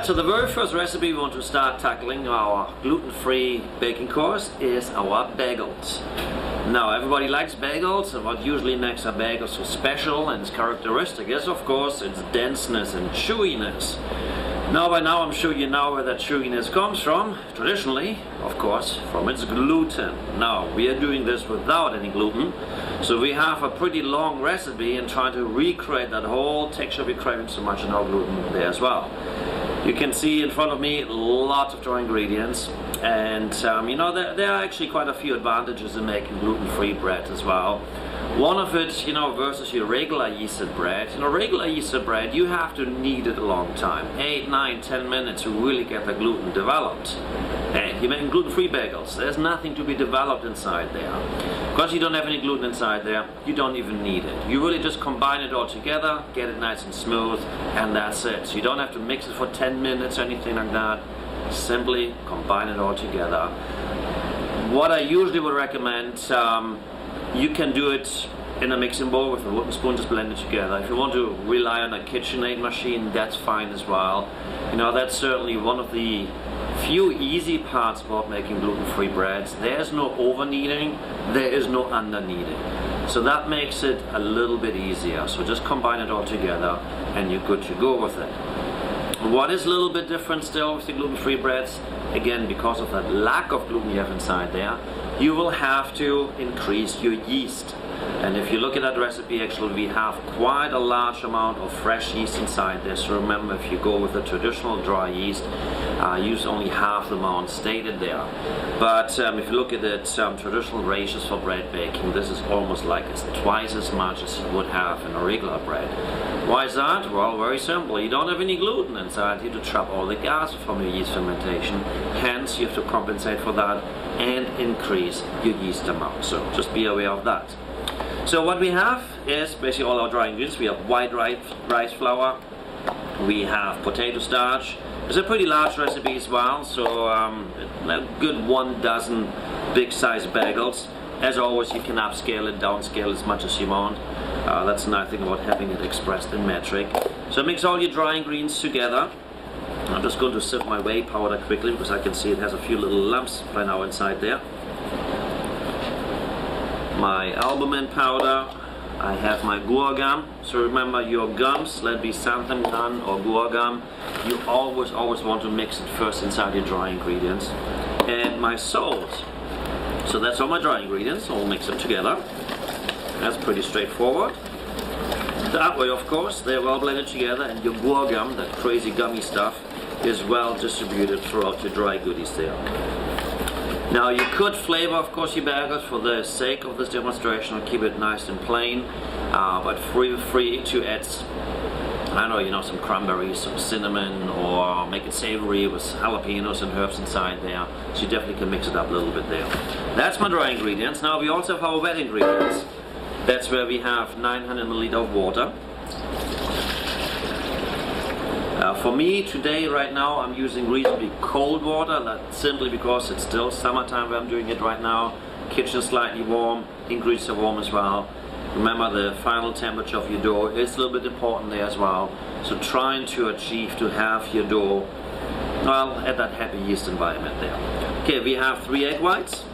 So the very first recipe we want to start tackling our gluten-free baking course is our bagels. Now everybody likes bagels, and what usually makes a bagel so special and its characteristic is of course its denseness and chewiness. Now by now I'm sure you know where that chewiness comes from, traditionally, of course, from its gluten. Now we are doing this without any gluten, so we have a pretty long recipe and trying to recreate that whole texture we're craving so much in our gluten there as well. You can see in front of me lots of dry ingredients, and there are actually quite a few advantages in making gluten-free bread as well. One of it, versus your regular yeasted bread. Regular yeasted bread, you have to knead it a long time, 8, 9, 10 minutes to really get the gluten developed. And you're making gluten-free bagels. There's nothing to be developed inside there. Because you don't have any gluten inside there, you don't even need it. You really just combine it all together, get it nice and smooth, and that's it. So you don't have to mix it for 10 minutes or anything like that. Simply combine it all together. What I usually would recommend, you can do it in a mixing bowl with a wooden spoon, just blend it together. If you want to rely on a KitchenAid machine, that's fine as well. That's certainly one of the few easy parts about making gluten-free breads. There's no over-kneading, there is no under-kneading. So that makes it a little bit easier. So just combine it all together and you're good to go with it. What is a little bit different still with the gluten-free breads, again because of that lack of gluten you have inside there, you will have to increase your yeast. And if you look at that recipe, actually we have quite a large amount of fresh yeast inside there. So remember, if you go with a traditional dry yeast, use only half the amount stated there. But if you look at it, traditional ratios for bread baking, this is almost like it's twice as much as you would have in a regular bread. Why is that? Well, very simple. You don't have any gluten inside. You have to trap all the gas from your yeast fermentation. Hence, you have to compensate for that and increase your yeast amount. So just be aware of that. So what we have is basically all our dry ingredients. We have white rice flour, we have potato starch. It's a pretty large recipe as well, so a good 1 dozen big size bagels. As always, you can upscale and downscale as much as you want. That's the nice thing about having it expressed in metric. So mix all your dry ingredients together. I'm just going to sift my whey powder quickly because I can see it has a few little lumps right now inside there. My albumin powder, I have my guar gum. So remember, your gums, let it be xanthan gum or guar gum, you always want to mix it first inside your dry ingredients. And my salt. So that's all my dry ingredients, I'll mix them together. That's pretty straightforward. That way, of course, they're well blended together, and your guar gum, that crazy gummy stuff, is well distributed throughout your dry goodies there. Now you could flavor, of course, your bagels for the sake of this demonstration and keep it nice and plain, but feel free to add, some cranberries, some cinnamon, or make it savory with jalapenos and herbs inside there. So you definitely can mix it up a little bit there. That's my dry ingredients. Now we also have our wet ingredients. That's where we have 900 milliliters of water. For me today, right now, I'm using reasonably cold water. That's simply because it's still summertime where I'm doing it right now. Kitchen slightly warm, ingredients are warm as well. Remember, the final temperature of your dough is a little bit important there as well. So trying to achieve to have your dough, well, at that happy yeast environment there. Okay, we have 3 egg whites,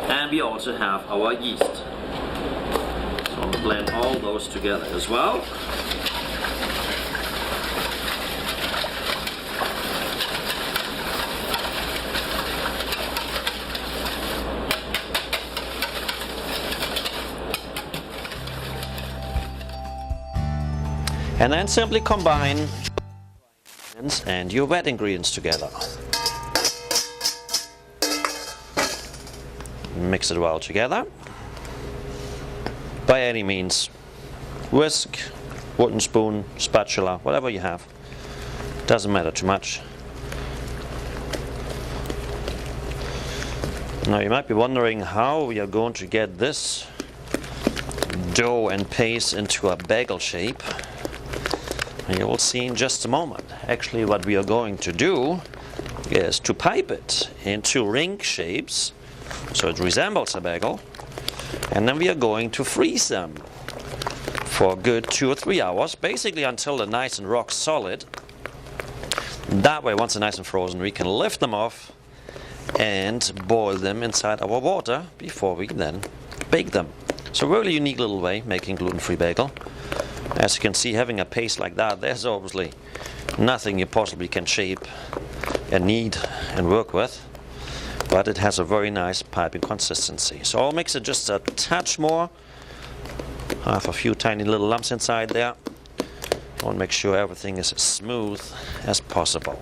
and we also have our yeast. So I'm going to blend all those together as well. And then simply combine and your wet ingredients together. Mix it well together. By any means, whisk, wooden spoon, spatula, whatever you have. Doesn't matter too much. Now you might be wondering how we are going to get this dough and paste into a bagel shape. And you will see in just a moment. Actually, what we are going to do is to pipe it into ring shapes so it resembles a bagel, and then we are going to freeze them for a good 2 or 3 hours, basically until they're nice and rock solid. That way, once they're nice and frozen, we can lift them off and boil them inside our water before we then bake them. So really unique little way making gluten-free bagel. As you can see, having a paste like that, there's obviously nothing you possibly can shape and knead and work with, but it has a very nice piping consistency. So I'll mix it just a touch more. I have a few tiny little lumps inside there. I want to make sure everything is as smooth as possible.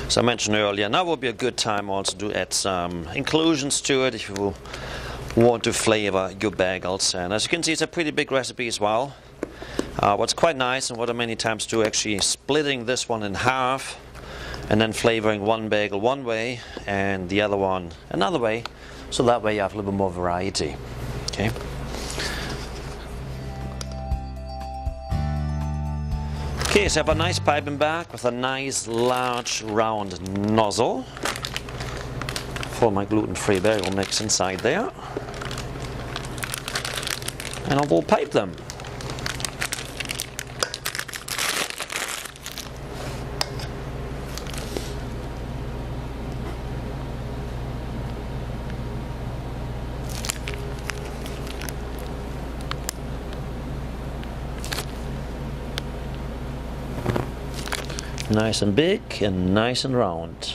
So I mentioned earlier, now would be a good time also to add some inclusions to it if you want to flavor your bagels. And as you can see, it's a pretty big recipe as well. What's quite nice, and what I many times do, actually splitting this one in half and then flavoring one bagel one way and the other one another way, so that way you have a little bit more variety. Okay. Okay, so I have a nice piping bag with a nice large round nozzle for my gluten-free bagel mix inside there, and I will pipe them. Nice and big and nice and round.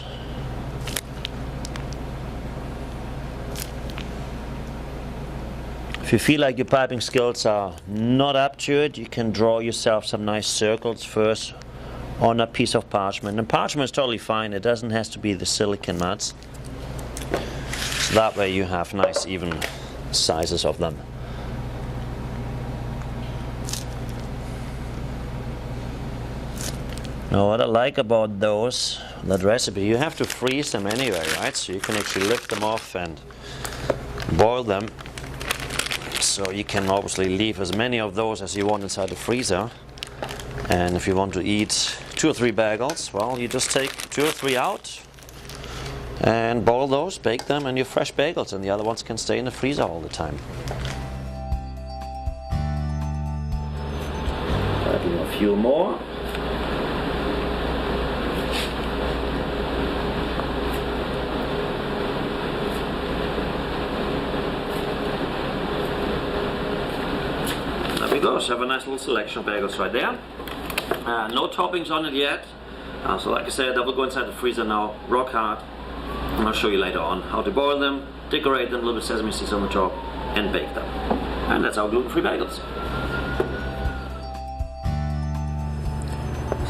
If you feel like your piping skills are not up to it, you can draw yourself some nice circles first on a piece of parchment. And parchment is totally fine, it doesn't have to be the silicone mats. So that way you have nice even sizes of them. Now what I like about that recipe, you have to freeze them anyway, right? So you can actually lift them off and boil them. So you can obviously leave as many of those as you want inside the freezer. And if you want to eat 2 or 3 bagels, well, you just take 2 or 3 out and boil those, bake them, and your fresh bagels, and the other ones can stay in the freezer all the time. Adding a few more. So have a nice little selection of bagels right there. No toppings on it yet. So like I said, that will go inside the freezer now, rock hard. And I'll show you later on how to boil them, decorate them, a little bit of sesame seeds on the top, and bake them. And that's our gluten-free bagels.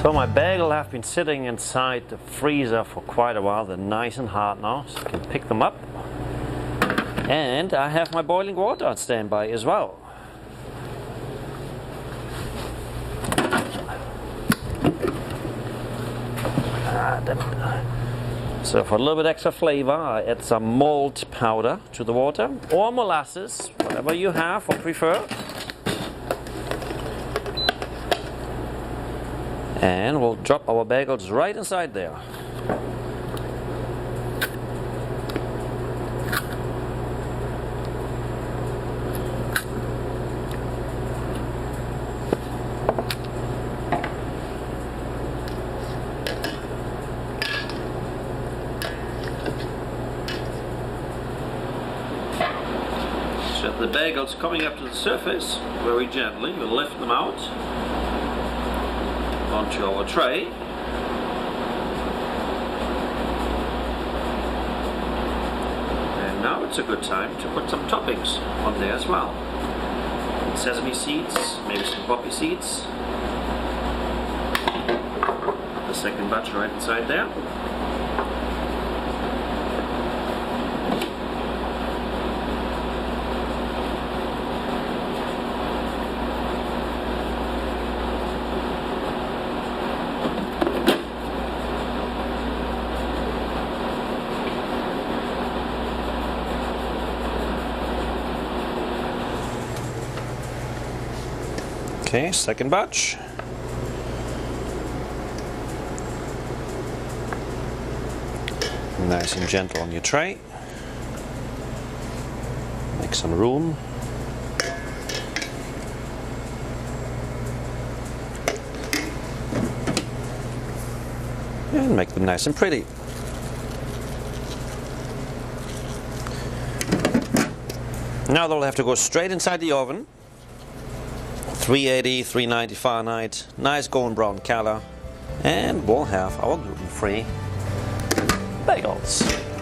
So my bagel have been sitting inside the freezer for quite a while. They're nice and hard now, so you can pick them up. And I have my boiling water on standby as well. So for a little bit extra flavor, I add some malt powder to the water, or molasses, whatever you have or prefer. And we'll drop our bagels right inside there. The bagels coming up to the surface very gently. We'll lift them out onto our tray. And now it's a good time to put some toppings on there as well. Sesame seeds, maybe some poppy seeds. The second batch right inside there. Okay, second batch. Nice and gentle on your tray. Make some room. and make them nice and pretty. Now they'll have to go straight inside the oven. 380, 390 Fahrenheit, nice golden brown color, and we'll have our gluten-free bagels.